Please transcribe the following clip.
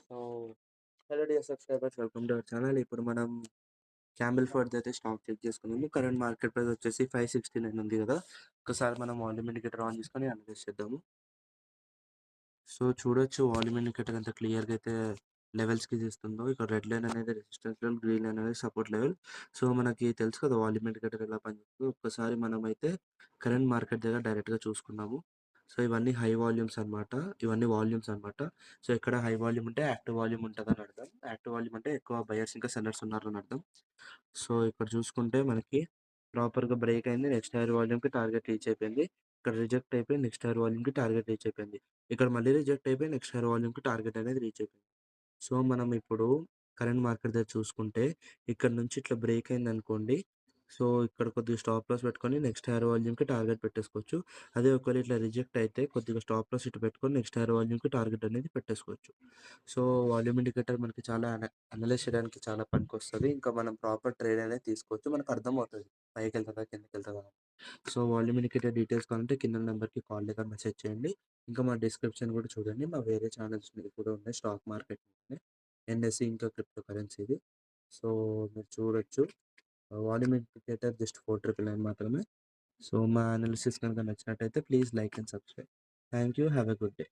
So, hello dear subscribers, welcome to our channel. ఇప్పుడు మనం Campbell ఫుడ్‌దయితే stock check చేసుకున్నాము. Current market price వచ్చేసి 569 ఉంది గదా! ఒకసారి మనం వాల్యూమ్ ఇండికేటర్ ఆన్ చేసుకొని అనలైజ్ చేద్దాము. సో, చూడొచ్చు వాల్యూమ్ ఇండికేటర్ ఎంత క్లియర్‌గా అయితే లెవెల్స్‌కి తీస్తుందో. ఇక్కడ రెడ్ లైన్ అనేది రెసిస్టెన్స్ లెవెల్, గ్రీన్ లైన్ అనేది సపోర్ట్ లెవెల్. సో, మనకి తెలుసు కదా వాల్యూమ్ ఇండికేటర్ ఎలా పనిచేస్తుందో. ఒక్కసారి మనమైతే కరెంట్ మార్కెట్ దగ్గర డైరెక్ట్‌గా చూసుకున్నాము. సో, ఇవన్నీ హై వాల్యూమ్స్ అనమాట. ఇవన్నీ వాల్యూమ్స్ అనమాట. సో, ఎక్కడ హై వాల్యూమ్ ఉంటే యాక్టివ్ వాల్యూమ్ ఉంటదని అర్థం. యాక్టివ్ వాల్యూమ్ అంటే ఎక్కువ బయర్స్ ఇంకా సెల్లర్స్ ఉన్నారని అర్థం. సో, ఇక్కడ చూసుకుంటే మనకి ప్రాపర్‌గా బ్రేక్ అయింది. నెక్స్ట్ హైయర్ వాల్యూమ్‌కి టార్గెట్ రీచ్ అయిపోయింది. ఇక్కడ రిజెక్ట్ అయిపోయి నెక్స్ట్ హైయర్ వాల్యూమ్‌కి టార్గెట్ రీచ్ అయిపోయింది. ఇక్కడ మళ్ళీ రిజెక్ట్ అయిపోయి నెక్స్ట్ హైయర్ వాల్యూమ్‌కి టార్గెట్ అనేది రీచ్ అయిపోయింది. సో, మనం ఇప్పుడు కరెంట్ మార్కెట్ దగ్గర చూసుకుంటే ఇక్కడ నుంచి ఇట్లా బ్రేక్ అయిందనుకోండి. సో, ఇక్కడ కొద్దిగా స్టాప్ లాస్ పెట్టుకొని నెక్స్ట్ హైయర్ వాల్యూమ్‌కి టార్గెట్ పెట్టేసుకోవచ్చు. అదే ఒకవేళ ఇట్లా రిజెక్ట్ అయితే కొద్దిగా స్టాప్ లాస్ ఇటు పెట్టుకొని నెక్స్ట్ హైయర్ వాల్యూమ్‌కి టార్గెట్ అనేది పెట్టేసుకోవచ్చు. సో, వాల్యూమ్ ఇండికేటర్ మనకి చాలా అనలైజ్ చేయడానికి చాలా పనికొస్తది. ఇంకా మనం ప్రాపర్ ట్రేడ్ అనేది తీసుకోవచ్చు. మనకు అర్థమవుతది. పైకెళ్తదా? కిందకెళ్తదా? అని. సో, వాల్యూమ్ ఇండికేటర్ డీటెయిల్స్ కావాలంటే కింద నెంబర్‌కి కాల్ లేదా మెసేజ్ చేయండి. ఇంకా మా డిస్క్రిప్షన్ కూడా చూడండి. మా వేరే ఛానల్స్ మీద కూడా ఉన్నాయి. స్టాక్ మార్కెట్ మీద ఎన్ఎస్‌సి ఇంకా క్రిప్టో కరెన్సీది. సో, మీరు చూడొచ్చు. వాల్యూమ్ ఇండికేటర్ జస్ట్ 4,999 మాత్రమే. సో, మా అనాలిసిస్ కనుక నచ్చినట్టయితే please like and subscribe. Thank you. Have a good day.